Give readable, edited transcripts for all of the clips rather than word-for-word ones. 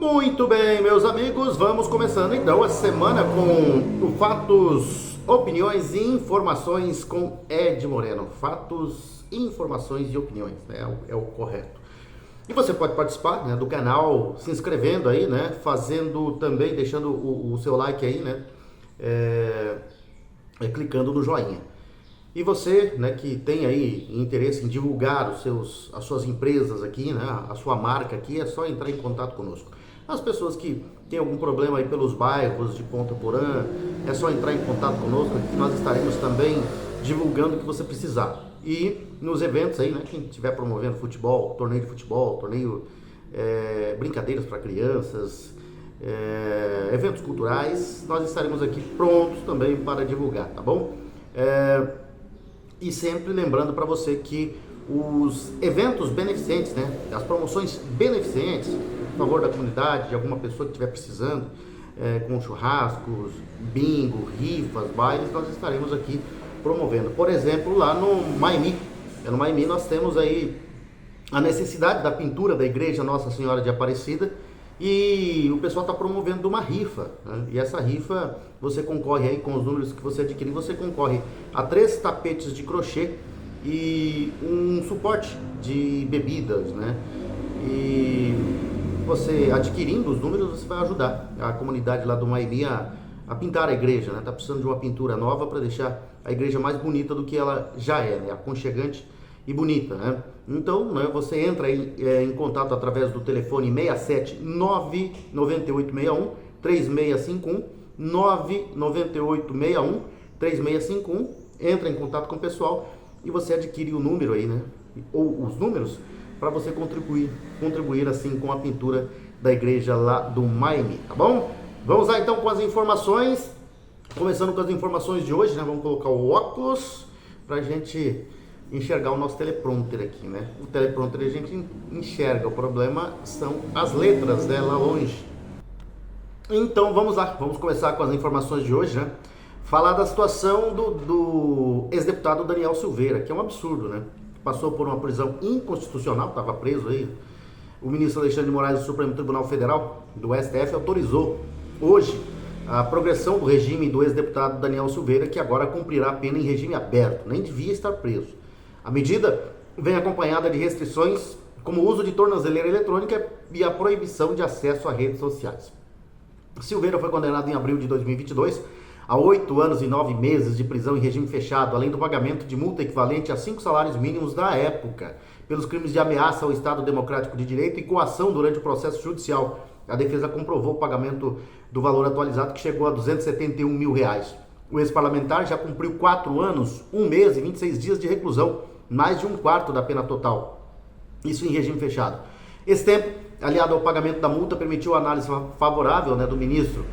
Muito bem, meus amigos, vamos começando então essa semana com o Fatos, Opiniões e Informações com Ed Moreno. Fatos, informações e opiniões, né? É o correto. E você pode participar, né, do canal se inscrevendo aí, né? Fazendo também, deixando o seu like aí, né? Clicando no joinha. E você, né, que tem aí interesse em divulgar as suas empresas aqui, né, a sua marca aqui, é só entrar em contato conosco. As pessoas que têm algum problema aí pelos bairros de Ponta Porã, é só entrar em contato conosco, que nós estaremos também divulgando o que você precisar. E nos eventos aí, né, quem estiver promovendo futebol, torneio de futebol, brincadeiras para crianças, eventos culturais, nós estaremos aqui prontos também para divulgar, tá bom? E sempre lembrando para você que os eventos beneficentes, né, as promoções beneficentes, em favor da comunidade, de alguma pessoa que estiver precisando, com churrascos, bingo, rifas, bailes, nós estaremos aqui promovendo. Por exemplo, lá no Maimi, no Maimi nós temos aí a necessidade da pintura da igreja Nossa Senhora de Aparecida, e o pessoal está promovendo uma rifa, né? E essa rifa, você concorre aí com os números que você adquirir, você concorre a 3 tapetes de crochê e um suporte de bebidas, né? E você adquirindo os números, você vai ajudar a comunidade lá do Maimi a pintar a igreja, né? Tá precisando de uma pintura nova para deixar a igreja mais bonita do que ela já é, né? Aconchegante e bonita, né? Então, né, você entra aí em contato através do telefone 67 99861 3651, 99861 3651, entra em contato com o pessoal e você adquire o número aí, né? Ou os números para você contribuir assim com a pintura da igreja lá do Maimi, tá bom? Vamos lá então com as informações, começando com as informações de hoje, né? Vamos colocar o óculos pra gente enxergar o nosso teleprompter aqui, né? O teleprompter a gente enxerga, o problema são as letras, né, lá longe. Então vamos lá, vamos começar com as informações de hoje, né? Falar da situação do ex-deputado Daniel Silveira, que é um absurdo, né? Passou por uma prisão inconstitucional, estava preso aí. O ministro Alexandre de Moraes do Supremo Tribunal Federal, do STF, autorizou hoje a progressão do regime do ex-deputado Daniel Silveira, que agora cumprirá a pena em regime aberto, nem devia estar preso. A medida vem acompanhada de restrições como o uso de tornozeleira eletrônica e a proibição de acesso a redes sociais. Silveira foi condenado em abril de 2022 a 8 anos e 9 meses de prisão em regime fechado, além do pagamento de multa equivalente a 5 salários mínimos da época, pelos crimes de ameaça ao Estado Democrático de Direito e coação durante o processo judicial. A defesa comprovou o pagamento do valor atualizado, que chegou a R$271 mil. O ex-parlamentar já cumpriu 4 anos, 1 mês e 26 dias de reclusão, mais de 1/4 da pena total. Isso em regime fechado. Esse tempo, aliado ao pagamento da multa, permitiu a análise favorável, né, do ministro.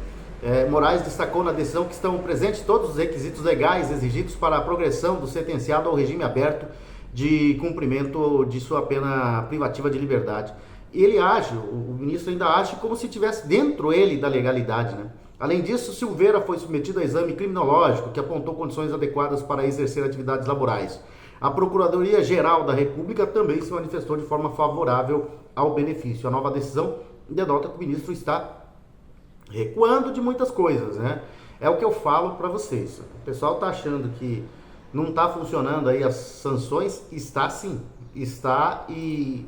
Moraes destacou na decisão que estão presentes todos os requisitos legais exigidos para a progressão do sentenciado ao regime aberto de cumprimento de sua pena privativa de liberdade. Ele age, o ministro ainda age como se estivesse dentro ele da legalidade, né? Além disso, Silveira foi submetido a exame criminológico que apontou condições adequadas para exercer atividades laborais. A Procuradoria-Geral da República também se manifestou de forma favorável ao benefício. A nova decisão denota que o ministro está recuando de muitas coisas, né? É o que eu falo para vocês. O pessoal está achando que não está funcionando aí as sanções, está sim, está, e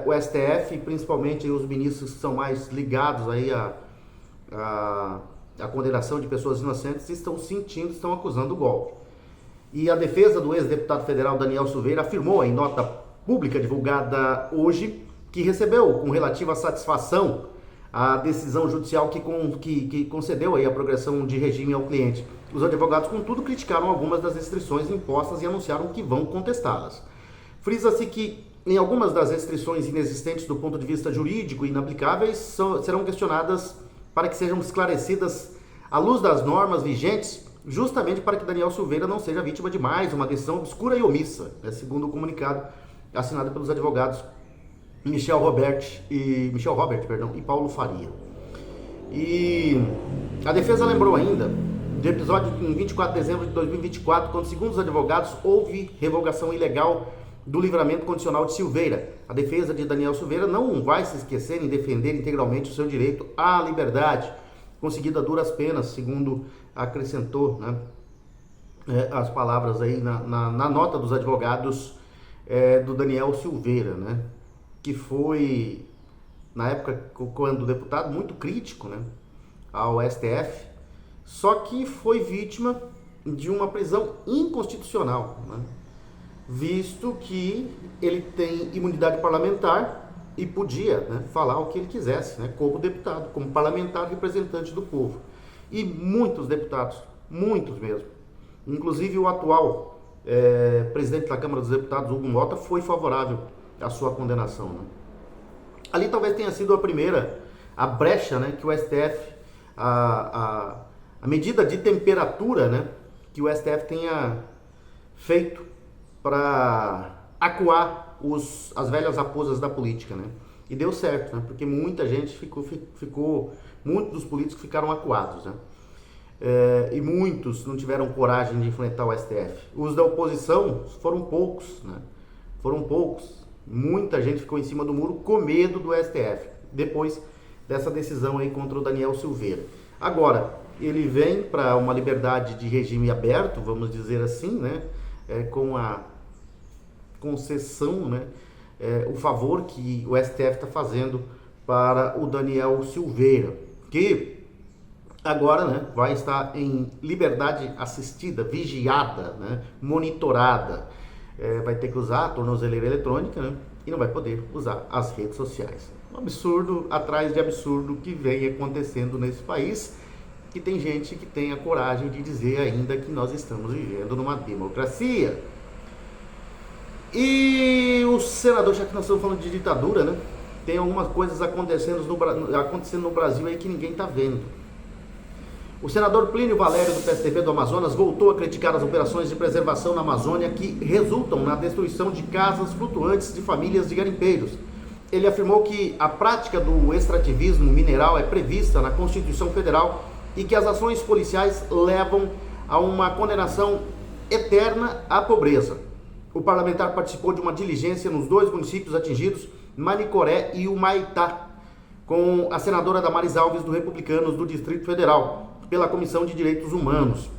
o STF, principalmente os ministros que são mais ligados aí a condenação de pessoas inocentes, estão acusando o golpe. E a defesa do ex-deputado federal Daniel Silveira afirmou em nota pública divulgada hoje que recebeu com relativa satisfação a decisão judicial que concedeu aí a progressão de regime ao cliente. Os advogados, contudo, criticaram algumas das restrições impostas e anunciaram que vão contestá-las. Frisa-se que em algumas das restrições inexistentes do ponto de vista jurídico e inaplicáveis serão questionadas para que sejam esclarecidas à luz das normas vigentes, justamente para que Daniel Silveira não seja vítima de mais uma decisão obscura e omissa, segundo o comunicado assinado pelos advogados Michel Robert e Paulo Faria. E a defesa lembrou ainda do episódio em 24 de dezembro de 2024, quando, segundo os advogados, houve revogação ilegal do livramento condicional de Silveira. A defesa de Daniel Silveira não vai se esquecer em defender integralmente o seu direito à liberdade, conseguido a duras penas, segundo acrescentou, né, as palavras aí na nota dos advogados do Daniel Silveira, né, que foi, na época, quando deputado, muito crítico, né, ao STF, só que foi vítima de uma prisão inconstitucional, né, visto que ele tem imunidade parlamentar e podia, né, falar o que ele quisesse, né, como deputado, como parlamentar representante do povo. E muitos deputados, muitos mesmo, inclusive o atual presidente da Câmara dos Deputados, Hugo Mota, foi favorável à sua condenação, né? Ali talvez tenha sido a brecha, né, que o STF, a medida de temperatura, né, que o STF tenha feito para acuar as velhas raposas da política, né? E deu certo, né? Porque muita gente muitos dos políticos ficaram acuados, né? E muitos não tiveram coragem de enfrentar o STF. Os da oposição foram poucos, né? Foram poucos. Muita gente ficou em cima do muro com medo do STF, depois dessa decisão aí contra o Daniel Silveira. Agora, ele vem para uma liberdade de regime aberto, vamos dizer assim, né? Com a concessão, né? O favor que o STF está fazendo para o Daniel Silveira, que agora, né, vai estar em liberdade assistida, vigiada, né, monitorada. Vai ter que usar a tornozeleira eletrônica, né, e não vai poder usar as redes sociais. Um absurdo atrás de absurdo que vem acontecendo nesse país, que tem gente que tem a coragem de dizer ainda que nós estamos vivendo numa democracia. E o senador, já que nós estamos falando de ditadura, né, tem algumas coisas acontecendo no Brasil aí que ninguém está vendo. O senador Plínio Valério, do PSDB do Amazonas, voltou a criticar as operações de preservação na Amazônia que resultam na destruição de casas flutuantes de famílias de garimpeiros. Ele afirmou que a prática do extrativismo mineral é prevista na Constituição Federal e que as ações policiais levam a uma condenação eterna à pobreza. O parlamentar participou de uma diligência nos 2 municípios atingidos, Manicoré e Humaitá, com a senadora Damares Alves, do Republicanos do Distrito Federal, pela Comissão de Direitos Humanos.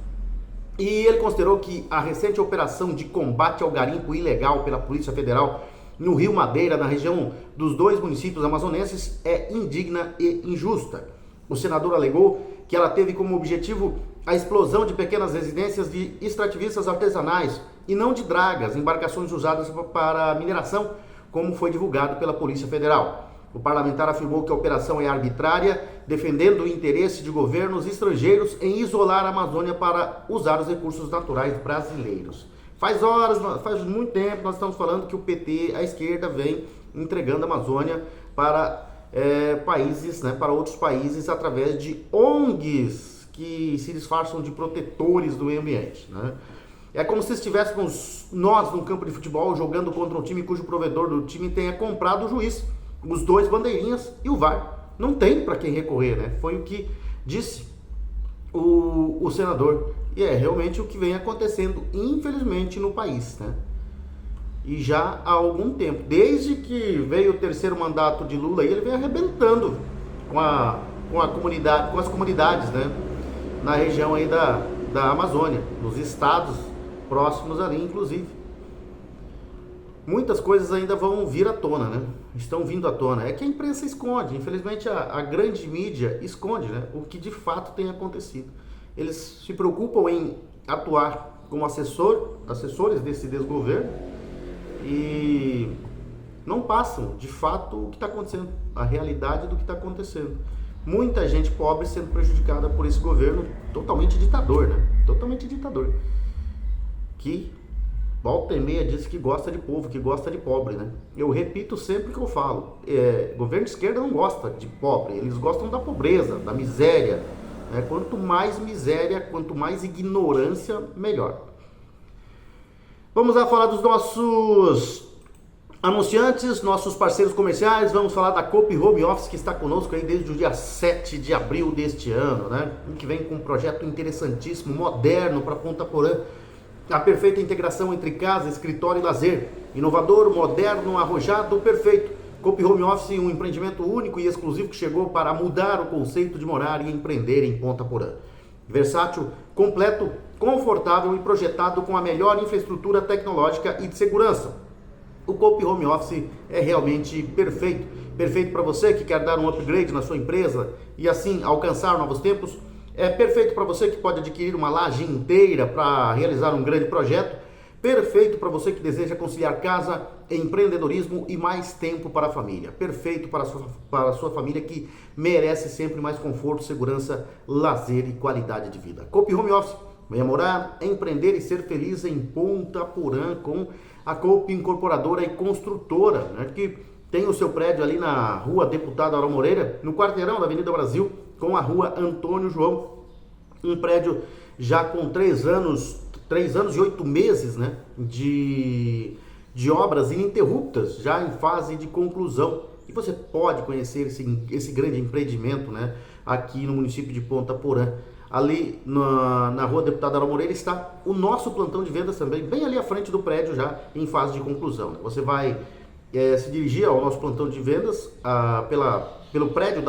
E ele considerou que a recente operação de combate ao garimpo ilegal pela Polícia Federal no Rio Madeira, na região dos 2 municípios amazonenses, é indigna e injusta. O senador alegou que ela teve como objetivo a explosão de pequenas residências de extrativistas artesanais e não de dragas, embarcações usadas para mineração, como foi divulgado pela Polícia Federal. O parlamentar afirmou que a operação é arbitrária, defendendo o interesse de governos estrangeiros em isolar a Amazônia para usar os recursos naturais brasileiros. Faz muito tempo nós estamos falando que o PT, a esquerda, vem entregando a Amazônia para países, né, para outros países, através de ONGs que se disfarçam de protetores do meio ambiente, né? É como se estivéssemos nós num campo de futebol jogando contra um time cujo provedor do time tenha comprado o juiz, os 2 bandeirinhas e o VAR. Não tem para quem recorrer, né? Foi o que disse o senador. E é realmente o que vem acontecendo, infelizmente, no país, né? E já há algum tempo. Desde que veio o 3º mandato de Lula, ele vem arrebentando com a comunidade, com as comunidades, né? Na região aí da Amazônia, nos estados próximos ali, inclusive. Muitas coisas ainda vão vir à tona, né? Estão vindo à tona. É que a imprensa esconde, infelizmente a grande mídia esconde, né, o que de fato tem acontecido. Eles se preocupam em atuar como assessores desse desgoverno e não passam de fato o que está acontecendo, a realidade do que está acontecendo. Muita gente pobre sendo prejudicada por esse governo totalmente ditador, né? Totalmente ditador. Que volta e meia diz que gosta de povo, que gosta de pobre, né? Eu repito sempre que eu falo, governo de esquerda não gosta de pobre, eles gostam da pobreza, da miséria, né? Quanto mais miséria, quanto mais ignorância, melhor. Vamos lá falar dos nossos anunciantes, nossos parceiros comerciais. Vamos falar da Coop Home Office, que está conosco aí desde o dia 7 de abril deste ano, né? Que vem com um projeto interessantíssimo, moderno para Ponta Porã, A perfeita integração entre casa, escritório e lazer. Inovador, moderno, arrojado, perfeito. Coop Home Office, um empreendimento único e exclusivo que chegou para mudar o conceito de morar e empreender em Ponta Porã. Versátil, completo, confortável e projetado com a melhor infraestrutura tecnológica e de segurança. O Coop Home Office é realmente perfeito. Perfeito para você que quer dar um upgrade na sua empresa e assim alcançar novos tempos. É perfeito para você que pode adquirir uma laje inteira para realizar um grande projeto. Perfeito para você que deseja conciliar casa, empreendedorismo e mais tempo para a família. Perfeito para a sua família que merece sempre mais conforto, segurança, lazer e qualidade de vida. Coop Home Office, venha morar, empreender e ser feliz em Ponta Porã com a Coop Incorporadora e Construtora, né, que tem o seu prédio ali na Rua Deputado Aurão Moreira, no quarteirão da Avenida Brasil, com a Rua Antônio João. Um prédio já com 3 anos e 8 meses, né, de obras ininterruptas, já em fase de conclusão. E você pode conhecer esse grande empreendimento, né, aqui no município de Ponta Porã. Ali na Rua Deputado Aurão Moreira está o nosso plantão de vendas também, bem ali à frente do prédio, já em fase de conclusão. Você vai se dirigir ao nosso plantão de vendas pelo prédio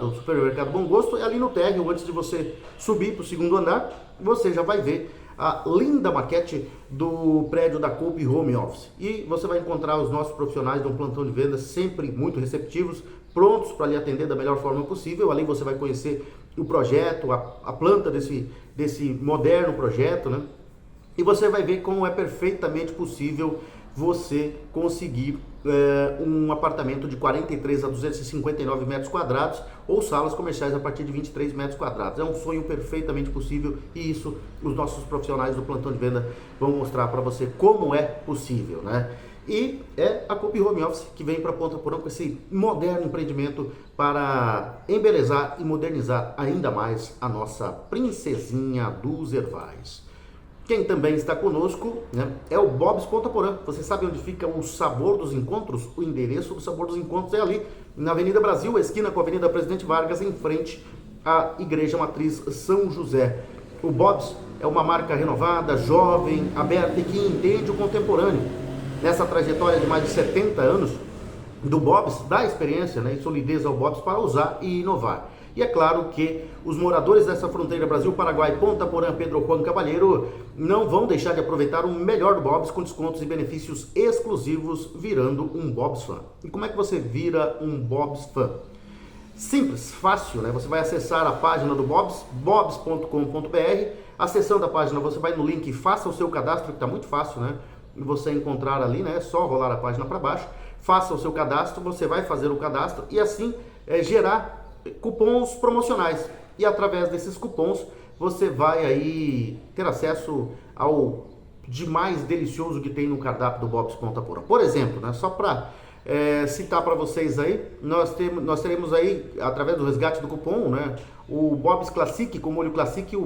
do supermercado Bom Gosto, e ali no térreo, antes de você subir para o segundo andar, você já vai ver a linda maquete do prédio da Coop Home Office. E você vai encontrar os nossos profissionais de um plantão de vendas sempre muito receptivos, prontos para lhe atender da melhor forma possível. Ali você vai conhecer o projeto, a planta desse moderno projeto, né? E você vai ver como é perfeitamente possível você conseguir um apartamento de 43 a 259 metros quadrados ou salas comerciais a partir de 23 metros quadrados. É um sonho perfeitamente possível e isso os nossos profissionais do plantão de venda vão mostrar para você como é possível, né? E é a Coop Home Office que vem para Ponta Porã com esse moderno empreendimento para embelezar e modernizar ainda mais a nossa princesinha dos Ervais. Quem também está conosco, né, é o Bob's Ponta Porã. Você sabe onde fica o Sabor dos Encontros? O endereço do Sabor dos Encontros é ali, na Avenida Brasil, esquina com a Avenida Presidente Vargas, em frente à Igreja Matriz São José. O Bob's é uma marca renovada, jovem, aberta e que entende o contemporâneo. Nessa trajetória de mais de 70 anos do Bob's, dá experiência, né, e solidez ao Bob's para usar e inovar. E é claro que os moradores dessa fronteira Brasil-Paraguai, Ponta Porã, Pedro Juan Cavalheiro, não vão deixar de aproveitar o melhor do Bob's com descontos e benefícios exclusivos virando um Bob's Fã. E como é que você vira um Bob's Fã? Simples, fácil, né? Você vai acessar a página do Bob's, bobs.com.br. Acessando a página, você vai no link Faça o seu cadastro, que está muito fácil, né? Você encontrar ali, né? É só rolar a página para baixo. Faça o seu cadastro, você vai fazer o cadastro e assim gerar cupons promocionais, e através desses cupons você vai aí ter acesso ao de mais delicioso que tem no cardápio do Bob's Ponta Porã. Por exemplo, né, só para citar para vocês aí, nós teremos aí, através do resgate do cupom, né, o Bob's Classic com molho Classic ou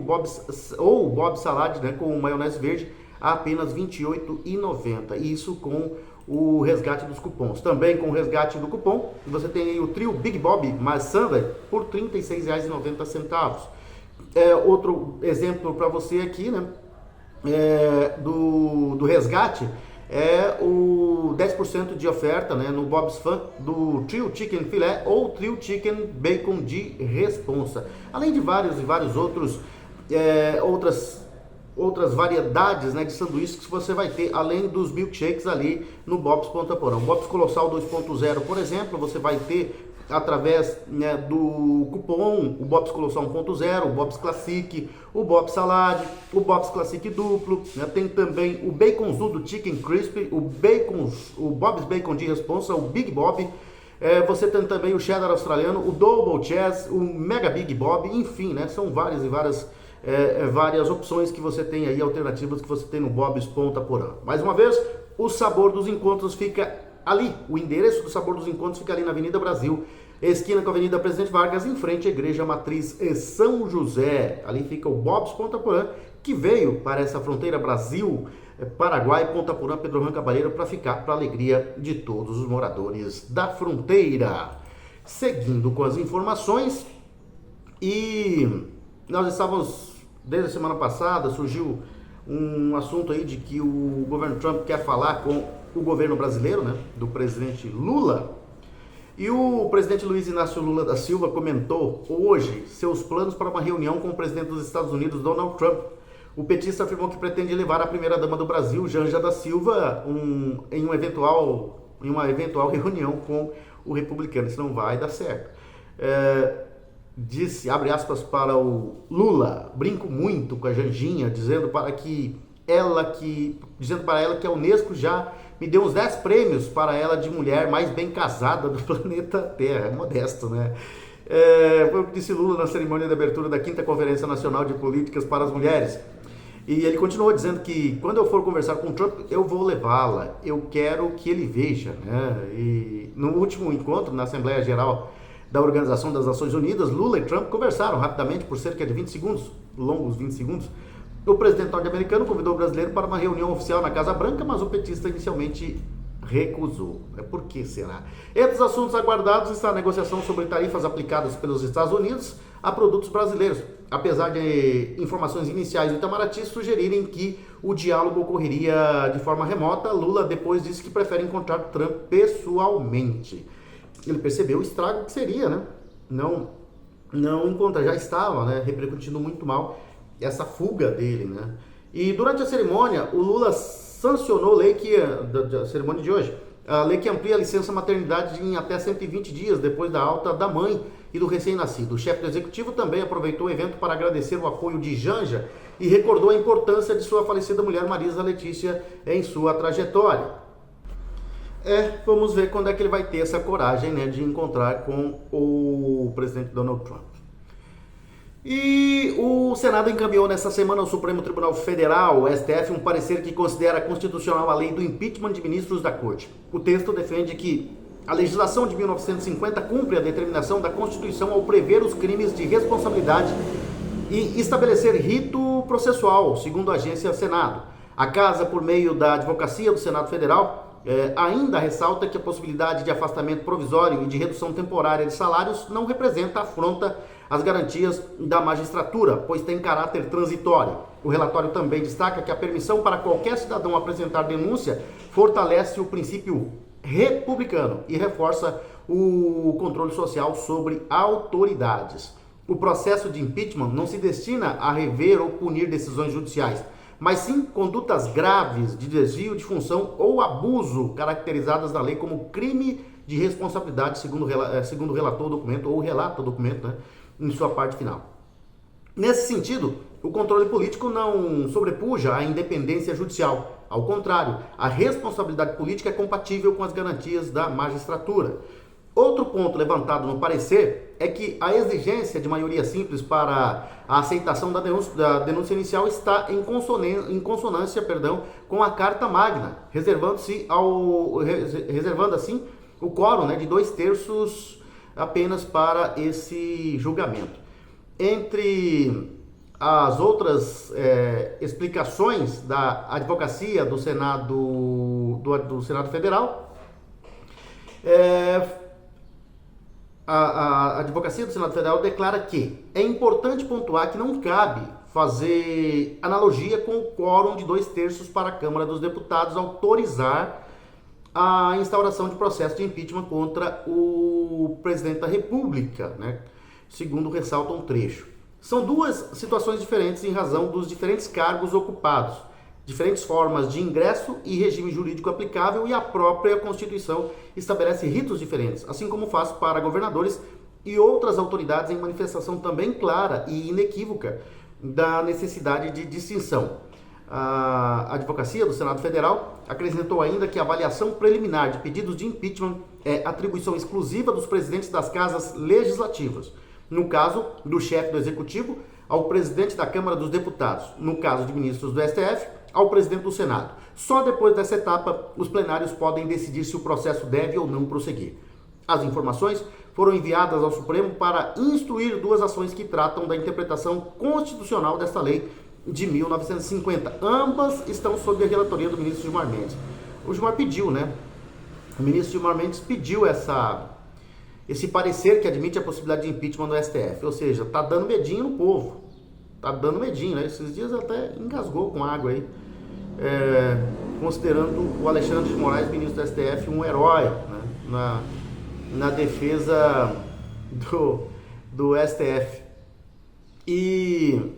o Bob's Salad, né, com maionese verde a apenas R$ 28,90. Isso com o resgate dos cupons. Também com o resgate do cupom, você tem aí o trio Big Bob mais Sunday por R$ 36,90. Outro exemplo para você aqui, né, do resgate é o 10% de oferta, né, no Bob's Fun do Trio Chicken Filé ou Trio Chicken Bacon de Responsa. Além de vários e vários outros outras variedades, né, de sanduíches que você vai ter, além dos milkshakes ali no Bob's Ponta Porã. O Bob's Colossal 2.0, por exemplo, você vai ter através, né, do cupom o Bob's Colossal 1.0, o Bob's Classic, o Bob's Salad, o Bob's Classic duplo, né, tem também o Baconzudo Chicken Crispy, o Bob's Bacon de Responsa, o Big Bob. Você tem também o Cheddar Australiano, o Double Cheese, o Mega Big Bob, enfim, né, são várias e várias opções que você tem aí, alternativas que você tem no Bob's Ponta Porã. Mais uma vez, o Sabor dos Encontros fica ali, o endereço do Sabor dos Encontros fica ali na Avenida Brasil, esquina com a Avenida Presidente Vargas, em frente à Igreja Matriz São José. Ali fica o Bob's Ponta Porã, que veio para essa fronteira Brasil, Paraguai, Ponta Porã, Pedro Juan Cavalheiro, para ficar para a alegria de todos os moradores da fronteira. Seguindo com as informações, e nós estávamos, desde a semana passada, surgiu um assunto aí de que o governo Trump quer falar com o governo brasileiro, né, do presidente Lula. E o presidente Luiz Inácio Lula da Silva comentou hoje seus planos para uma reunião com o presidente dos Estados Unidos, Donald Trump. O petista afirmou que pretende levar a primeira-dama do Brasil, Janja da Silva, em uma eventual reunião com o republicano. Isso não vai dar certo. Disse, abre aspas para o Lula, brinco muito com a Janjinha, dizendo para ela que a Unesco já me deu uns 10 prêmios para ela de mulher mais bem casada do planeta Terra. É modesto, né? Foi o que disse Lula na cerimônia de abertura da 5ª Conferência Nacional de Políticas para as Mulheres. E ele continuou dizendo que quando eu for conversar com o Trump, eu vou levá-la. Eu quero que ele veja, né? E no último encontro, na Assembleia Geral da Organização das Nações Unidas, Lula e Trump conversaram rapidamente por cerca de 20 segundos, longos 20 segundos. O presidente norte-americano convidou o brasileiro para uma reunião oficial na Casa Branca, mas o petista inicialmente recusou. Por que será? Entre os assuntos aguardados está a negociação sobre tarifas aplicadas pelos Estados Unidos a produtos brasileiros, apesar de informações iniciais do Itamaraty sugerirem que o diálogo ocorreria de forma remota. Lula depois disse que prefere encontrar Trump pessoalmente. Ele percebeu o estrago que seria, né? Não encontrar, já estava, né, repercutindo muito mal essa fuga dele, né? E durante a cerimônia, o Lula sancionou a lei da cerimônia de hoje, a lei que amplia a licença maternidade em até 120 dias depois da alta da mãe e do recém-nascido. O chefe do executivo também aproveitou o evento para agradecer o apoio de Janja e recordou a importância de sua falecida mulher Marisa Letícia em sua trajetória. Vamos ver quando é que ele vai ter essa coragem, né, de encontrar com o presidente Donald Trump. E o Senado encaminhou nessa semana ao Supremo Tribunal Federal, o STF, um parecer que considera constitucional a lei do impeachment de ministros da Corte. O texto defende que a legislação de 1950 cumpre a determinação da Constituição ao prever os crimes de responsabilidade e estabelecer rito processual, segundo a agência Senado. A Casa, por meio da Advocacia do Senado Federal, ainda ressalta que a possibilidade de afastamento provisório e de redução temporária de salários não representa afronta às garantias da magistratura, pois tem caráter transitório. O relatório também destaca que a permissão para qualquer cidadão apresentar denúncia fortalece o princípio republicano e reforça o controle social sobre autoridades. O processo de impeachment não se destina a rever ou punir decisões judiciais, mas sim condutas graves de desvio de função ou abuso caracterizadas na lei como crime de responsabilidade, segundo relatou o documento, ou relata o documento, né, em sua parte final. Nesse sentido, o controle político não sobrepuja a independência judicial. Ao contrário, a responsabilidade política é compatível com as garantias da magistratura. Outro ponto levantado no parecer é que a exigência de maioria simples para a aceitação da denúncia inicial está em consonância com a Carta Magna, reservando assim o quórum, né, de 2/3 apenas para esse julgamento. Entre as outras explicações da advocacia do Senado, do Senado Federal, a advocacia do Senado Federal declara que é importante pontuar que não cabe fazer analogia com o quórum de 2/3 para a Câmara dos Deputados autorizar a instauração de processo de impeachment contra o presidente da República, né? Segundo ressalta um trecho. São duas situações diferentes em razão dos diferentes cargos ocupados, diferentes formas de ingresso e regime jurídico aplicável, e a própria Constituição estabelece ritos diferentes, assim como faz para governadores e outras autoridades, em manifestação também clara e inequívoca da necessidade de distinção. A advocacia do Senado Federal acrescentou ainda que a avaliação preliminar de pedidos de impeachment é atribuição exclusiva dos presidentes das casas legislativas. No caso do chefe do Executivo, ao presidente da Câmara dos Deputados. No caso de ministros do STF, ao presidente do Senado. Só depois dessa etapa, os plenários podem decidir se o processo deve ou não prosseguir. As informações foram enviadas ao Supremo para instruir duas ações que tratam da interpretação constitucional desta lei de 1950. Ambas estão sob a relatoria do ministro Gilmar Mendes. O Gilmar pediu, né? O ministro Gilmar Mendes pediu esse parecer que admite a possibilidade de impeachment do STF. Ou seja, tá dando medinho no povo. tá dando medinho, né? Esses dias até engasgou com água aí, considerando o Alexandre de Moraes, ministro do STF, um herói, né? na defesa do STF. E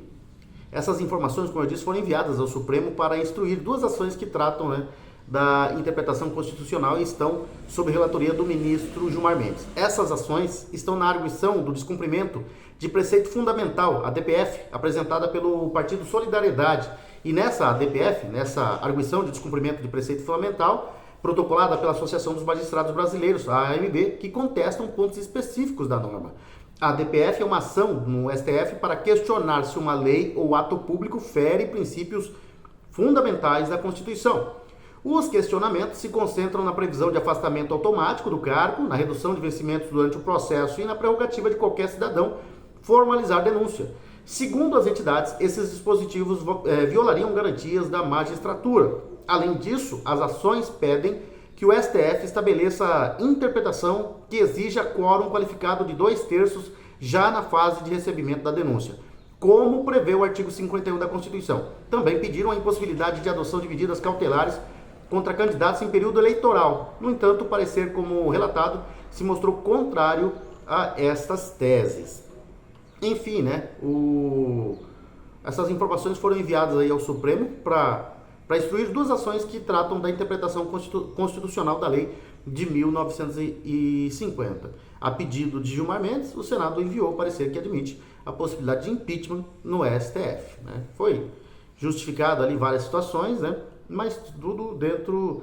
essas informações, como eu disse, foram enviadas ao Supremo para instruir duas ações que tratam, né, da interpretação constitucional e estão sob relatoria do ministro Gilmar Mendes. Essas ações estão na arguição do descumprimento de preceito fundamental, a DPF, apresentada pelo Partido Solidariedade. E nessa DPF, nessa arguição de descumprimento de preceito fundamental, protocolada pela Associação dos Magistrados Brasileiros, a AMB, que contestam pontos específicos da norma. A DPF é uma ação no STF para questionar se uma lei ou ato público fere princípios fundamentais da Constituição. Os questionamentos se concentram na previsão de afastamento automático do cargo, na redução de vencimentos durante o processo e na prerrogativa de qualquer cidadão formalizar denúncia. Segundo as entidades, esses dispositivos violariam garantias da magistratura. Além disso, as ações pedem que o STF estabeleça interpretação que exija quórum qualificado de 2/3 já na fase de recebimento da denúncia, como prevê o artigo 51 da Constituição. Também pediram a impossibilidade de adoção de medidas cautelares contra candidatos em período eleitoral. No entanto, o parecer, como relatado, se mostrou contrário a estas teses. Enfim, né, essas informações foram enviadas aí ao Supremo para instruir duas ações que tratam da interpretação constitucional da lei de 1950. A pedido de Gilmar Mendes, o Senado enviou o parecer que admite a possibilidade de impeachment no STF. Né? Foi justificado ali várias situações, né? Mas tudo dentro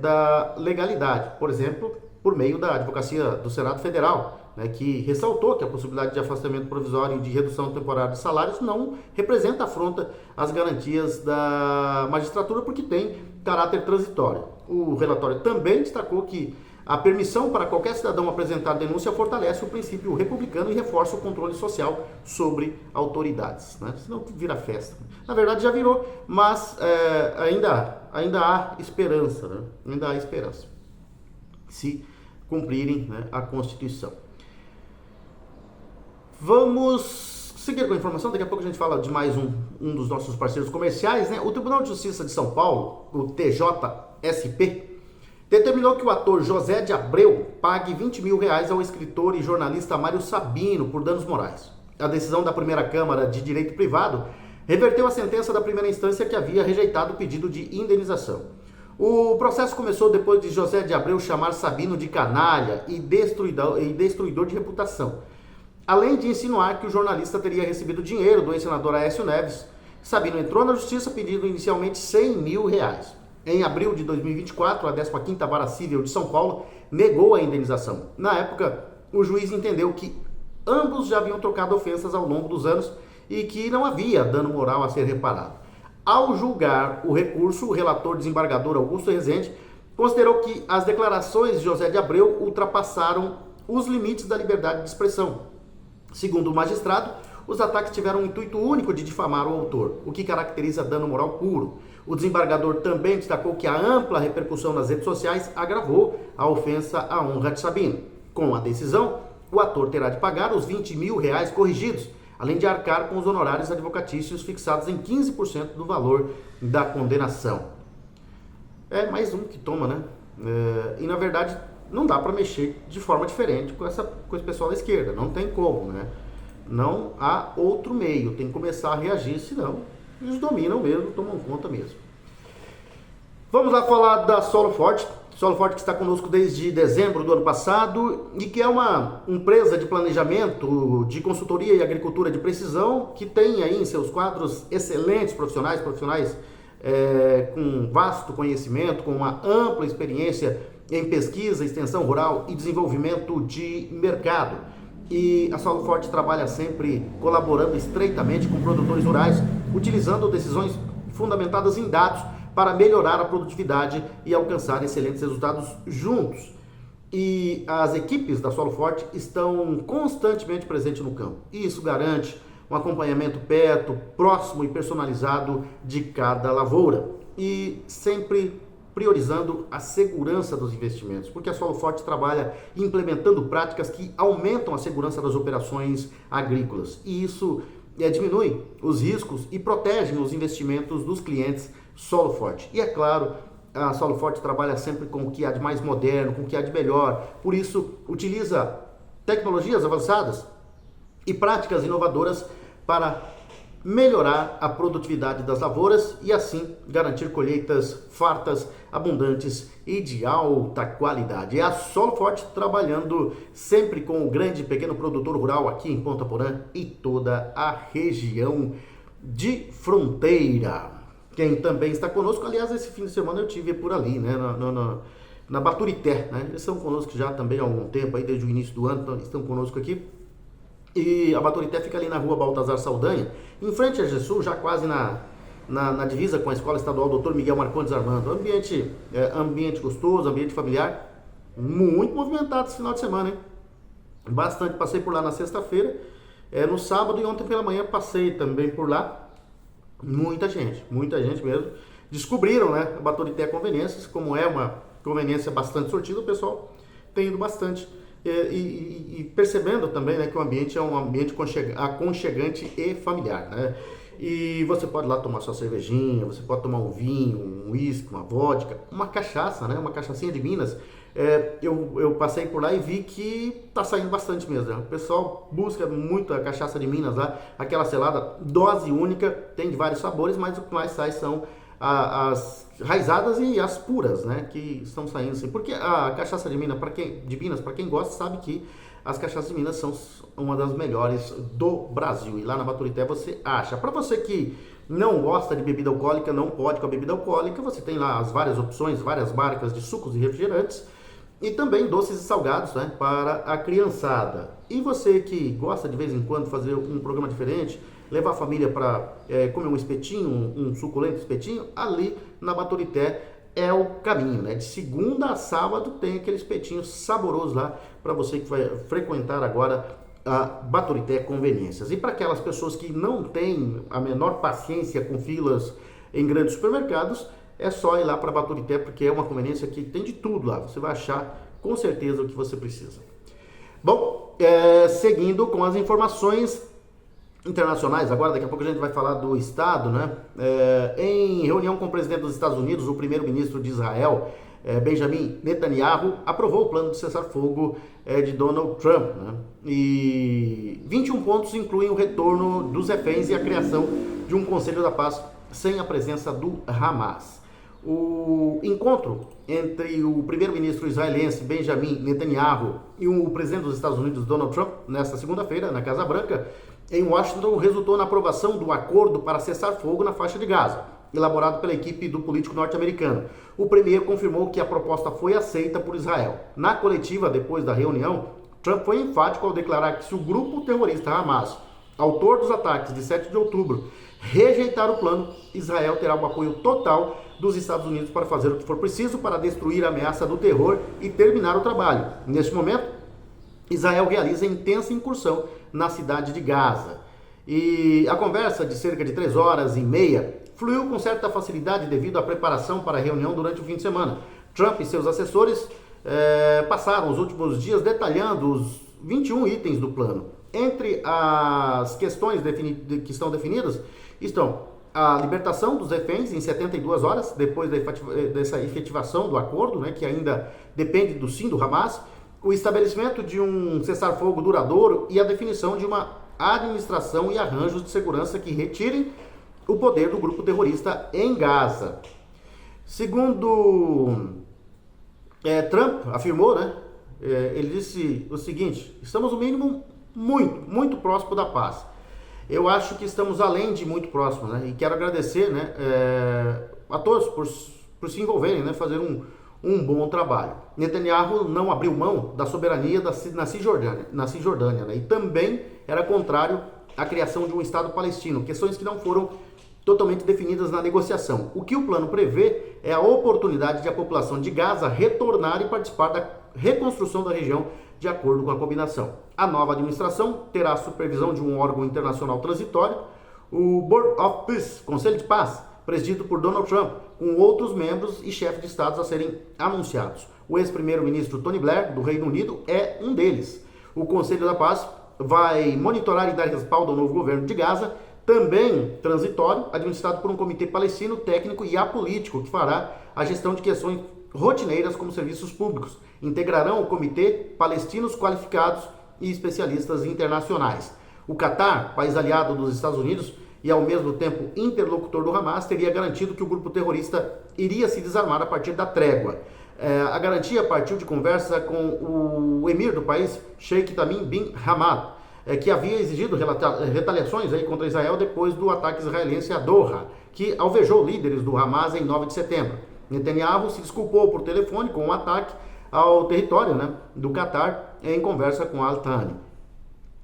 da legalidade. Por exemplo, por meio da advocacia do Senado Federal, né, que ressaltou que a possibilidade de afastamento provisório e de redução temporária de salários não representa afronta às garantias da magistratura porque tem caráter transitório. O relatório também destacou que a permissão para qualquer cidadão apresentar denúncia fortalece o princípio republicano e reforça o controle social sobre autoridades. Né? Senão vira festa. Na verdade já virou, mas ainda há esperança. Né? Ainda há esperança. Se cumprirem, né, a Constituição. Vamos seguir com a informação. Daqui a pouco a gente fala de mais um dos nossos parceiros comerciais. Né? O Tribunal de Justiça de São Paulo, o TJSP, determinou que o ator José de Abreu pague R$20 mil ao escritor e jornalista Mário Sabino por danos morais. A decisão da primeira Câmara de Direito Privado reverteu a sentença da primeira instância que havia rejeitado o pedido de indenização. O processo começou depois de José de Abreu chamar Sabino de canalha e destruidor de reputação, além de insinuar que o jornalista teria recebido dinheiro do ex-senador Aécio Neves. Sabino entrou na justiça pedindo inicialmente R$100 mil. Em abril de 2024, a 15ª Vara Civil de São Paulo negou a indenização. Na época, o juiz entendeu que ambos já haviam trocado ofensas ao longo dos anos e que não havia dano moral a ser reparado. Ao julgar o recurso, o relator desembargador Augusto Rezende considerou que as declarações de José de Abreu ultrapassaram os limites da liberdade de expressão. Segundo o magistrado, os ataques tiveram um intuito único de difamar o autor, o que caracteriza dano moral puro. O desembargador também destacou que a ampla repercussão nas redes sociais agravou a ofensa à honra de Sabino. Com a decisão, o ator terá de pagar os R$20 mil corrigidos, além de arcar com os honorários advocatícios fixados em 15% do valor da condenação. É mais um que toma, né? E na verdade não dá para mexer de forma diferente com esse pessoal da esquerda, não tem como, né? Não há outro meio, tem que começar a reagir, senão eles dominam mesmo, tomam conta mesmo. Vamos lá falar da Solo Forte. Solo Forte que está conosco desde dezembro do ano passado e que é uma empresa de planejamento, de consultoria e agricultura de precisão, que tem aí em seus quadros excelentes profissionais com vasto conhecimento, com uma ampla experiência em pesquisa, extensão rural e desenvolvimento de mercado. E a Solo Forte trabalha sempre colaborando estreitamente com produtores rurais, utilizando decisões fundamentadas em dados para melhorar a produtividade e alcançar excelentes resultados juntos. E as equipes da Solo Forte estão constantemente presentes no campo. E isso garante um acompanhamento perto, próximo e personalizado de cada lavoura. E sempre priorizando a segurança dos investimentos, porque a Solo Forte trabalha implementando práticas que aumentam a segurança das operações agrícolas. E isso diminui os riscos e protegem os investimentos dos clientes Solo Forte. E é claro, a Solo Forte trabalha sempre com o que há de mais moderno, com o que há de melhor, por isso utiliza tecnologias avançadas e práticas inovadoras para melhorar a produtividade das lavouras e assim garantir colheitas fartas, abundantes e de alta qualidade. É a Solo Forte trabalhando sempre com o grande e pequeno produtor rural aqui em Ponta Porã e toda a região de fronteira. Quem também está conosco, aliás, esse fim de semana eu tive por ali, né, na Baturité, né? Eles estão conosco já também há algum tempo, aí desde o início do ano, estão conosco aqui. E a Baturité fica ali na rua Baltazar Saldanha, em frente a Gessul, já quase na divisa com a Escola Estadual Dr. Miguel Marcondes Armando. Ambiente gostoso, ambiente familiar, muito movimentado esse final de semana, hein? Bastante, passei por lá na sexta-feira, no sábado e ontem pela manhã passei também por lá. Muita gente mesmo. Descobriram, né, a Baturité Conveniências, como é uma conveniência bastante sortida, o pessoal tem ido bastante. E percebendo também, né, que o ambiente é um ambiente aconchegante e familiar, né? E você pode lá tomar sua cervejinha, você pode tomar um vinho, um uísque, uma vodka, uma cachaça, né? Uma cachaçinha de Minas. Eu passei por lá e vi que tá saindo bastante mesmo, né? O pessoal busca muito a cachaça de Minas lá, aquela selada, dose única, tem de vários sabores, mas o que mais sai são as raizadas e as puras, né, que estão saindo assim. Porque a cachaça de Minas, para quem gosta, sabe que as cachaças de Minas são uma das melhores do Brasil. E lá na Baturité você acha. Para você que não gosta de bebida alcoólica, não pode com a bebida alcoólica, você tem lá as várias opções, várias marcas de sucos e refrigerantes. E também doces e salgados, né, para a criançada. E você que gosta de vez em quando fazer um programa diferente, levar a família para comer um espetinho, um suculento espetinho, ali na Baturité é o caminho, né? De segunda a sábado tem aquele espetinho saboroso lá para você que vai frequentar agora a Baturité Conveniências. E para aquelas pessoas que não têm a menor paciência com filas em grandes supermercados, é só ir lá para a Baturité, porque é uma conveniência que tem de tudo lá. Você vai achar com certeza o que você precisa. Bom, seguindo com as informações internacionais, agora daqui a pouco a gente vai falar do Estado, né? Em reunião com o presidente dos Estados Unidos, o primeiro-ministro de Israel, Benjamin Netanyahu, aprovou o plano de cessar-fogo de Donald Trump, né? E 21 pontos incluem o retorno dos reféns e a criação de um Conselho da Paz sem a presença do Hamas. O encontro entre o primeiro-ministro israelense Benjamin Netanyahu e o presidente dos Estados Unidos Donald Trump, nesta segunda-feira, na Casa Branca, em Washington, resultou na aprovação do acordo para cessar fogo na faixa de Gaza, elaborado pela equipe do político norte-americano. O premier confirmou que a proposta foi aceita por Israel. Na coletiva, depois da reunião, Trump foi enfático ao declarar que se o grupo terrorista Hamas, autor dos ataques de 7 de outubro, rejeitar o plano, Israel terá o apoio total dos Estados Unidos para fazer o que for preciso para destruir a ameaça do terror e terminar o trabalho. Neste momento, Israel realiza intensa incursão na cidade de Gaza. E a conversa de cerca de 3 horas e meia fluiu com certa facilidade devido à preparação para a reunião durante o fim de semana. Trump e seus assessores passaram os últimos dias detalhando os 21 itens do plano. Entre as questões que estão definidas estão a libertação dos reféns em 72 horas, depois dessa efetivação do acordo, né, que ainda depende do sim do Hamas, o estabelecimento de um cessar-fogo duradouro e a definição de uma administração e arranjos de segurança que retirem o poder do grupo terrorista em Gaza. Segundo Trump afirmou, né, ele disse o seguinte: estamos no mínimo muito próximo da paz. Eu acho que estamos além de muito próximo, né? E quero agradecer, né, a todos por se envolverem, né, fazer um bom trabalho. Netanyahu não abriu mão da soberania na Cisjordânia, né? E também era contrário à criação de um Estado palestino, questões que não foram totalmente definidas na negociação. O que o plano prevê é a oportunidade de a população de Gaza retornar e participar da reconstrução da região de acordo com a combinação. A nova administração terá a supervisão de um órgão internacional transitório, o Board of Peace, Conselho de Paz, presidido por Donald Trump, com outros membros e chefes de estados a serem anunciados. O ex-primeiro-ministro Tony Blair, do Reino Unido, é um deles. O Conselho da Paz vai monitorar e dar respaldo ao novo governo de Gaza, também transitório, administrado por um comitê palestino técnico e apolítico, que fará a gestão de questões rotineiras como serviços públicos. Integrarão o comitê palestinos qualificados e especialistas internacionais. O Catar, país aliado dos Estados Unidos e ao mesmo tempo interlocutor do Hamas, teria garantido que o grupo terrorista iria se desarmar a partir da trégua. A garantia partiu de conversa com o emir do país, Sheikh Tamim bin Hamad, que havia exigido retaliações contra Israel depois do ataque israelense a Doha, que alvejou líderes do Hamas em 9 de setembro. Netanyahu se desculpou por telefone com o ataque ao território do Catar em conversa com Al-Thani.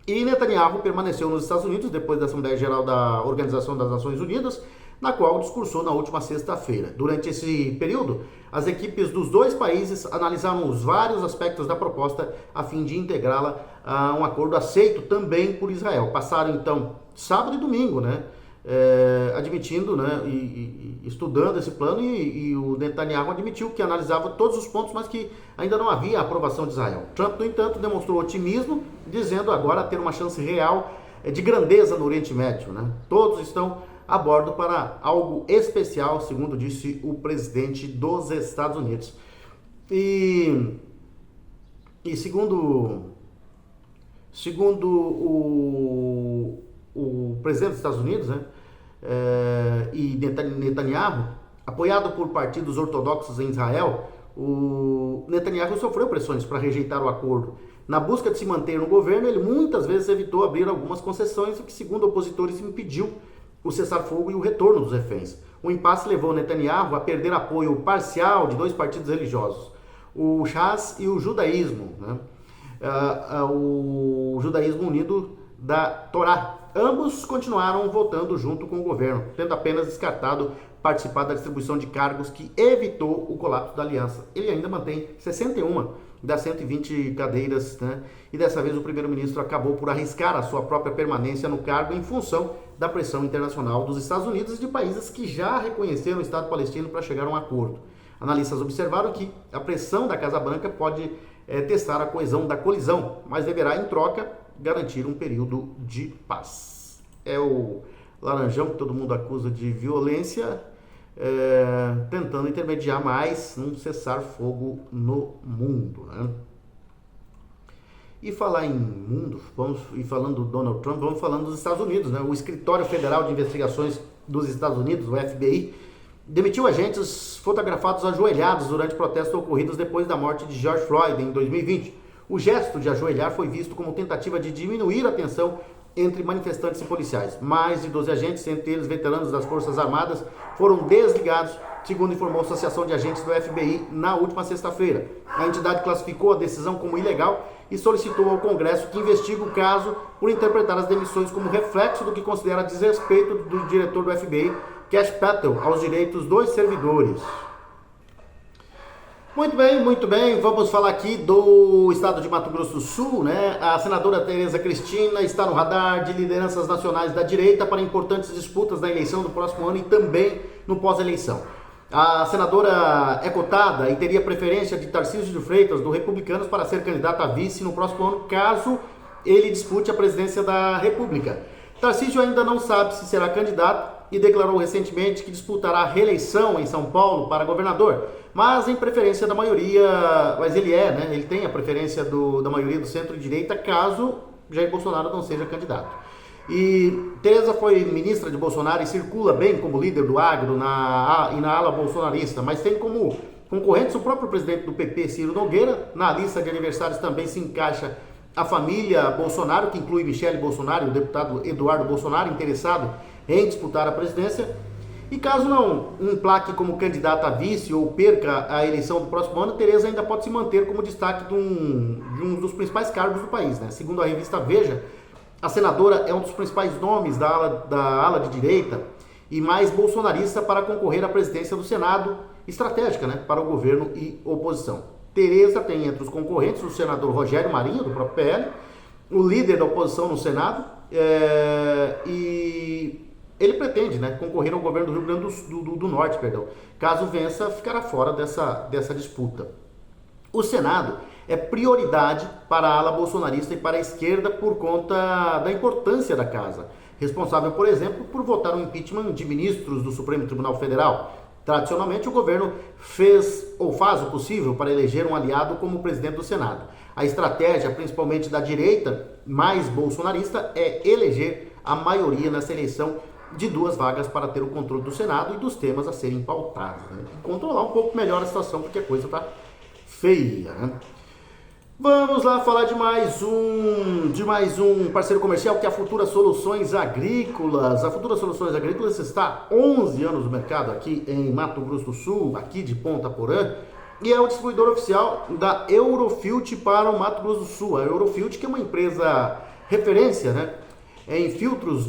E Netanyahu permaneceu nos Estados Unidos depois da Assembleia Geral da Organização das Nações Unidas, na qual discursou na última sexta-feira. Durante esse período, as equipes dos dois países analisaram os vários aspectos da proposta a fim de integrá-la a um acordo aceito também por Israel. Passaram então sábado e domingo, admitindo, e estudando esse plano, e o Netanyahu admitiu que analisava todos os pontos, mas que ainda não havia aprovação de Israel. Trump, no entanto, demonstrou otimismo, dizendo agora ter uma chance real de grandeza no Oriente Médio. Todos estão a bordo para algo especial, segundo disse o presidente dos Estados Unidos. E segundo o presidente dos Estados Unidos, e Netanyahu, apoiado por partidos ortodoxos em Israel, o Netanyahu sofreu pressões para rejeitar o acordo. Na busca de se manter no governo, ele muitas vezes evitou abrir algumas concessões, o que, segundo opositores, impediu o cessar-fogo e o retorno dos reféns. O impasse levou Netanyahu a perder apoio parcial de dois partidos religiosos, o Shas e o judaísmo, o judaísmo unido da Torá. Ambos continuaram votando junto com o governo, tendo apenas descartado participar da distribuição de cargos que evitou o colapso da aliança. Ele ainda mantém 61 das 120 cadeiras, e dessa vez o primeiro-ministro acabou por arriscar a sua própria permanência no cargo em função da pressão internacional dos Estados Unidos e de países que já reconheceram o Estado palestino para chegar a um acordo. Analistas observaram que a pressão da Casa Branca pode testar a coesão da colisão, mas deverá, em troca, garantir um período de paz. É o Laranjão, que todo mundo acusa de violência, tentando intermediar mais um cessar-fogo no mundo. E falar em mundo, falando do Donald Trump, vamos falando dos Estados Unidos. O Escritório Federal de Investigações dos Estados Unidos, o FBI, demitiu agentes fotografados ajoelhados durante protestos ocorridos depois da morte de George Floyd em 2020. O gesto de ajoelhar foi visto como tentativa de diminuir a tensão entre manifestantes e policiais. Mais de 12 agentes, entre eles veteranos das Forças Armadas, foram desligados, segundo informou a Associação de Agentes do FBI na última sexta-feira. A entidade classificou a decisão como ilegal e solicitou ao Congresso que investigue o caso por interpretar as demissões como reflexo do que considera desrespeito do diretor do FBI, Kash Patel, aos direitos dos servidores. Muito bem, vamos falar aqui do estado de Mato Grosso do Sul, A senadora Tereza Cristina está no radar de lideranças nacionais da direita para importantes disputas na eleição do próximo ano e também no pós-eleição. A senadora é cotada e teria preferência de Tarcísio de Freitas, do Republicanos, para ser candidata a vice no próximo ano, caso ele dispute a presidência da República. Tarcísio ainda não sabe se será candidato e declarou recentemente que disputará a reeleição em São Paulo para governador, mas em preferência da maioria, ele tem a preferência da maioria do centro-direita, caso Jair Bolsonaro não seja candidato. E Tereza foi ministra de Bolsonaro e circula bem como líder do agro e na ala bolsonarista, mas tem como concorrentes o próprio presidente do PP, Ciro Nogueira. Na lista de adversários também se encaixa a família Bolsonaro, que inclui Michele Bolsonaro e o deputado Eduardo Bolsonaro, interessado em disputar a presidência. E caso não emplaque como candidata a vice ou perca a eleição do próximo ano, Tereza ainda pode se manter como destaque de um dos principais cargos do país. Segundo a revista Veja, a senadora é um dos principais nomes da ala de direita e mais bolsonarista para concorrer à presidência do Senado, estratégica para o governo e oposição. Tereza tem entre os concorrentes o senador Rogério Marinho, do próprio PL, o líder da oposição no Senado, e ele pretende concorrer ao governo do Rio Grande do Norte. Caso vença, ficará fora dessa disputa. O Senado é prioridade para a ala bolsonarista e para a esquerda por conta da importância da casa. Responsável, por exemplo, por votar o impeachment de ministros do Supremo Tribunal Federal. Tradicionalmente, o governo fez ou faz o possível para eleger um aliado como presidente do Senado. A estratégia, principalmente da direita mais bolsonarista, é eleger a maioria nessa eleição de 2 vagas para ter o controle do Senado e dos temas a serem pautados. Né? Controlar um pouco melhor a situação, porque a coisa está feia. Né? Vamos lá falar de mais um parceiro comercial, que é a Futura Soluções Agrícolas. A Futura Soluções Agrícolas está há 11 anos no mercado aqui em Mato Grosso do Sul, aqui de Ponta Porã, e é o distribuidor oficial da Eurofilt para o Mato Grosso do Sul. A Eurofilt, que é uma empresa referência, né, em filtros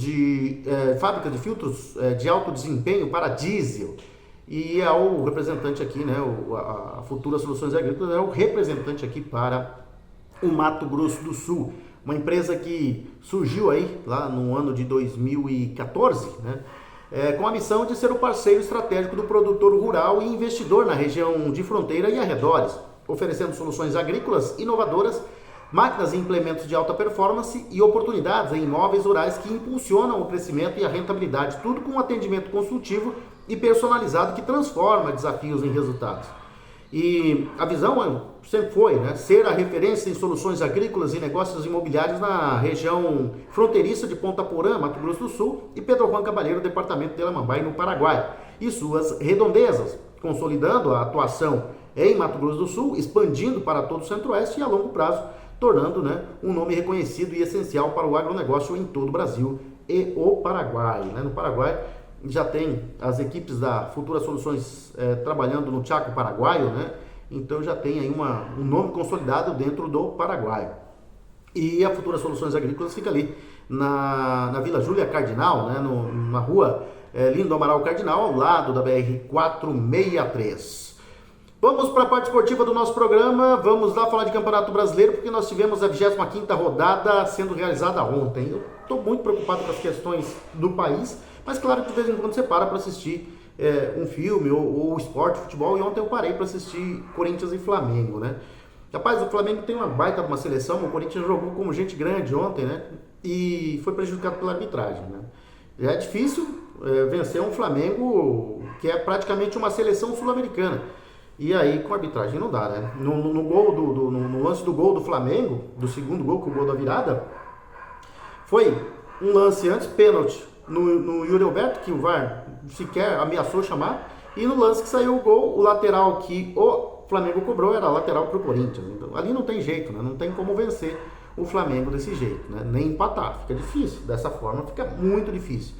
fábrica de filtros de alto desempenho para diesel. E é o representante aqui, né, a Futura Soluções Agrícolas é o representante aqui para o Mato Grosso do Sul. Uma empresa que surgiu aí lá no ano de 2014, né, com a missão de ser o parceiro estratégico do produtor rural e investidor na região de fronteira e arredores, oferecendo soluções agrícolas inovadoras, máquinas e implementos de alta performance e oportunidades em imóveis rurais que impulsionam o crescimento e a rentabilidade, tudo com um atendimento consultivo e personalizado que transforma desafios em resultados. E a visão sempre foi, né, ser a referência em soluções agrícolas e negócios imobiliários na região fronteiriça de Ponta Porã, Mato Grosso do Sul, e Pedro Juan Cabaleiro, departamento de Lamambai, no Paraguai, e suas redondezas, consolidando a atuação em Mato Grosso do Sul, expandindo para todo o Centro-Oeste e a longo prazo, tornando, né, um nome reconhecido e essencial para o agronegócio em todo o Brasil e o Paraguai. Né? No Paraguai já tem as equipes da Futura Soluções trabalhando no Chaco paraguaio, né? Então já tem aí um nome consolidado dentro do Paraguai. E a Futura Soluções Agrícolas fica ali na Vila Júlia Cardinal, né? Na rua Lindo Amaral Cardinal, ao lado da BR-463. Vamos para a parte esportiva do nosso programa, vamos lá falar de Campeonato Brasileiro, porque nós tivemos a 25ª rodada sendo realizada ontem. Eu estou muito preocupado com as questões do país, mas claro que de vez em quando você para assistir um filme ou esporte, futebol, e ontem eu parei para assistir Corinthians e Flamengo, né? Rapaz, o Flamengo tem uma baita de uma seleção, o Corinthians jogou como gente grande ontem, né? E foi prejudicado pela arbitragem, né? Já é difícil vencer um Flamengo que é praticamente uma seleção sul-americana. E aí com a arbitragem não dá, né? No lance do gol do Flamengo, do segundo gol, com o gol da virada, foi um lance antes, pênalti no Yuri Alberto, que o VAR sequer ameaçou chamar, e no lance que saiu o gol, o lateral que o Flamengo cobrou era lateral para o Corinthians. Então ali não tem jeito, né? Não tem como vencer o Flamengo desse jeito, né? Nem empatar, fica difícil, dessa forma fica muito difícil.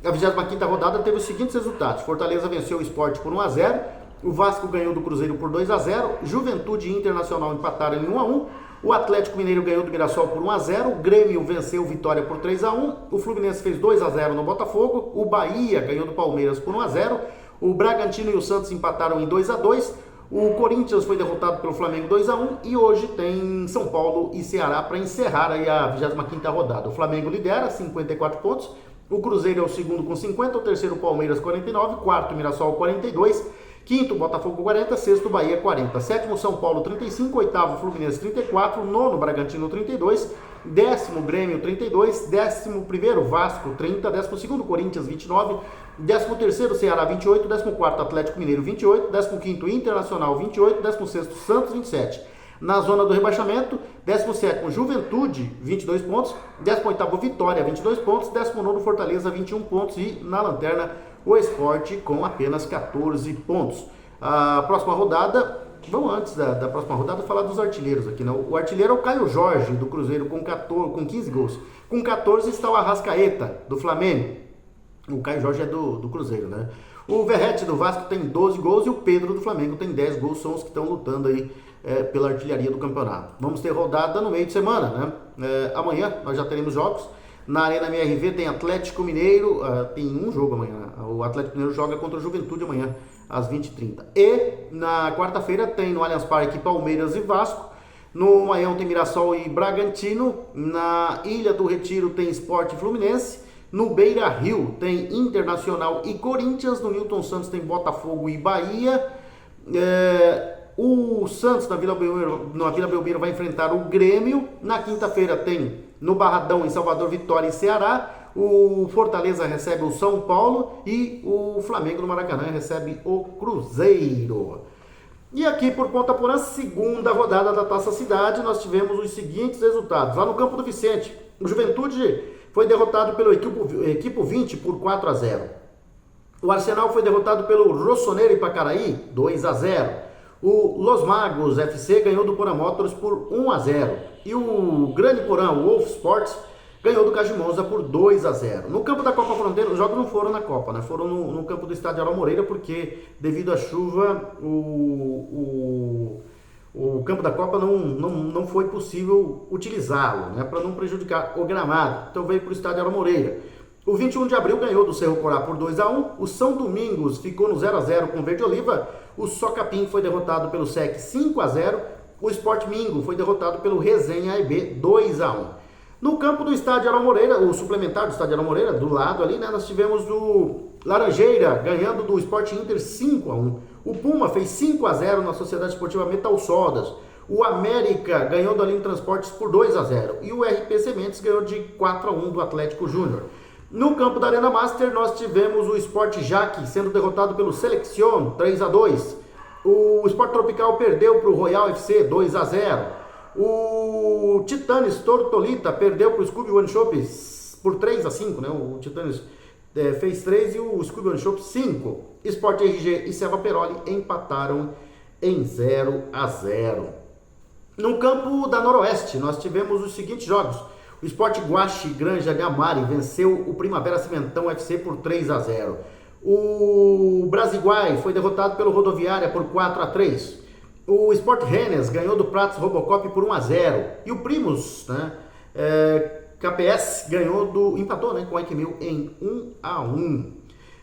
A 25ª rodada teve os seguintes resultados: Fortaleza venceu o Sport por 1-0, o Vasco ganhou do Cruzeiro por 2-0, Juventude e Internacional empataram em 1-1, o Atlético Mineiro ganhou do Mirassol por 1-0, o Grêmio venceu o Vitória por 3-1, o Fluminense fez 2-0 no Botafogo, o Bahia ganhou do Palmeiras por 1-0, o Bragantino e o Santos empataram em 2-2, o Corinthians foi derrotado pelo Flamengo 2-1 e hoje tem São Paulo e Ceará para encerrar aí a 25ª rodada. O Flamengo lidera 54 pontos, o Cruzeiro é o segundo com 50, o terceiro Palmeiras 49, quarto Mirassol 42, quinto Botafogo 40, sexto Bahia 40, sétimo São Paulo 35, oitavo Fluminense 34, nono Bragantino 32, décimo Grêmio 32, décimo primeiro Vasco 30, décimo segundo Corinthians 29, décimo terceiro Ceará 28, décimo quarto Atlético Mineiro 28, décimo quinto Internacional 28, décimo sexto Santos 27. Na zona do rebaixamento, 17º Juventude, 22 pontos, 18º Vitória, 22 pontos, 19º Fortaleza, 21 pontos e na lanterna o Sport com apenas 14 pontos. A próxima rodada, vamos antes da próxima rodada falar dos artilheiros aqui, né? O artilheiro é o Caio Jorge, do Cruzeiro, com 15 gols. Com 14 está o Arrascaeta, do Flamengo. O Caio Jorge é do Cruzeiro, né? O Verratti, do Vasco, tem 12 gols e o Pedro, do Flamengo, tem 10 gols. São os que estão lutando aí pela artilharia do campeonato. Vamos ter rodada no meio de semana, né? Amanhã nós já teremos jogos. Na Arena MRV tem Atlético Mineiro, tem um jogo amanhã. O Atlético Mineiro joga contra o Juventude amanhã, às 20h30. E na quarta-feira tem no Allianz Parque Palmeiras e Vasco. No Maião tem Mirassol e Bragantino. Na Ilha do Retiro tem Sport e Fluminense. No Beira Rio tem Internacional e Corinthians. No Newton Santos tem Botafogo e Bahia. o Santos na Vila Belmiro vai enfrentar o Grêmio. Na quinta-feira tem no Barradão, em Salvador, Vitória e Ceará. O Fortaleza recebe o São Paulo e o Flamengo no Maracanã recebe o Cruzeiro. E aqui por Ponta Porã, segunda rodada da Taça Cidade, nós tivemos os seguintes resultados. Lá no Campo do Vicente, o Juventude foi derrotado pelo Equipo 20 por 4-0. O Arsenal foi derrotado pelo Rossonero Ipacaraí, 2-0. O Los Magos FC ganhou do Porã Motors por 1-0. E o Grande Porã, o Wolf Sports, ganhou do Cajimonza por 2-0. No campo da Copa Fronteira, os jogos não foram na Copa, né? Foram no campo do Estádio Aral Moreira, porque devido à chuva, o campo da Copa não foi possível utilizá-lo, né? Para não prejudicar o gramado. Então veio para o Estádio Aral Moreira. O 21 de abril ganhou do Cerro Corá por 2-1. O São Domingos ficou no 0-0 com o Verde Oliva. O Socapim foi derrotado pelo SEC 5-0. O Sport Mingo foi derrotado pelo Resenha AEB 2-1. No campo do Estádio Aral Moreira, o suplementar do Estádio Aral Moreira, do lado ali, né, nós tivemos o Laranjeira ganhando do Sport Inter 5-1. O Puma fez 5-0 na Sociedade Esportiva Metal Sodas. O América ganhou do Aline Transportes por 2-0. E o RP Sementes ganhou de 4-1 do Atlético Júnior. No campo da Arena Master, nós tivemos o Sport Jaque sendo derrotado pelo Selection 3-2. O Sport Tropical perdeu para o Royal FC 2-0. O Titanes Tortolita perdeu para o Scooby One Shop por 3-5, né? O Titanes fez 3 e o Scooby One Shop 5. Sport RG e Serva Peroli empataram em 0-0. No campo da Noroeste, nós tivemos os seguintes jogos. O Sport Guache Granja Gamari venceu o Primavera Cimentão FC por 3-0. O Brasiguai foi derrotado pelo Rodoviária por 4-3. O Sport Rennes ganhou do Pratos Robocop por 1-0. E o Primus, né, KPS, empatou, né, com o Equimil em 1-1.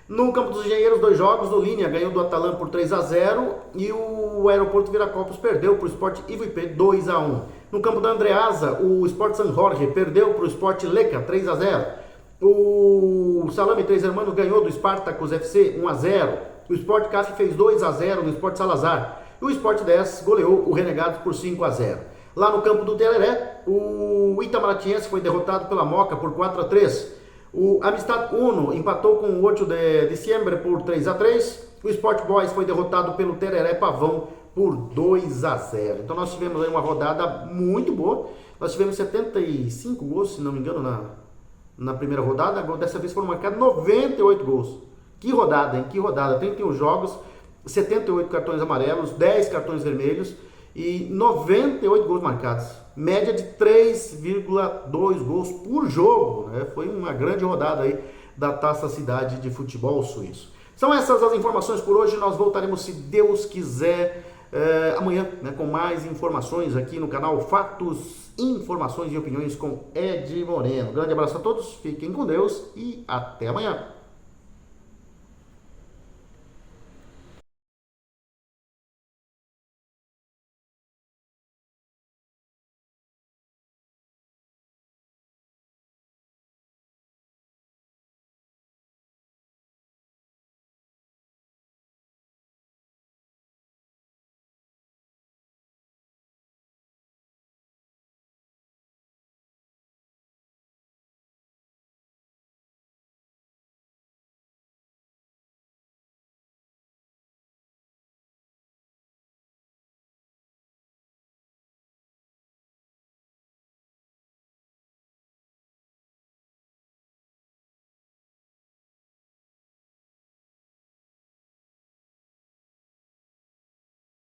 No campo dos Engenheiros, 2 jogos. O Linha ganhou do Atalan por 3-0. E o Aeroporto Viracopos perdeu para o Sport Ivo IP 2-1. No campo da Andreasa, o Sport San Jorge perdeu para o Sport Leca 3-0. O Salame 3 Hermanos ganhou do Spartacus FC 1-0. O Sport CAF fez 2-0 no Sport Salazar. E o Sport 10 goleou o Renegados por 5-0. Lá no campo do Tereré, o Itamaratiense foi derrotado pela Moca por 4-3. O Amistad Uno empatou com o 8 de dezembro por 3-3. O Sport Boys foi derrotado pelo Tereré Pavão por 2-0. Então nós tivemos aí uma rodada muito boa. Nós tivemos 75 gols, se não me engano, na primeira rodada. Dessa vez foram marcados 98 gols. Que rodada, hein? Que rodada. 31 jogos, 78 cartões amarelos, 10 cartões vermelhos e 98 gols marcados. Média de 3,2 gols por jogo, né? Foi uma grande rodada aí da Taça Cidade de Futebol Suíço. São essas as informações por hoje. Nós voltaremos, se Deus quiser, amanhã, né, com mais informações aqui no canal Fatos, Informações e Opiniões com Ed Moreno. Grande abraço a todos, fiquem com Deus e até amanhã.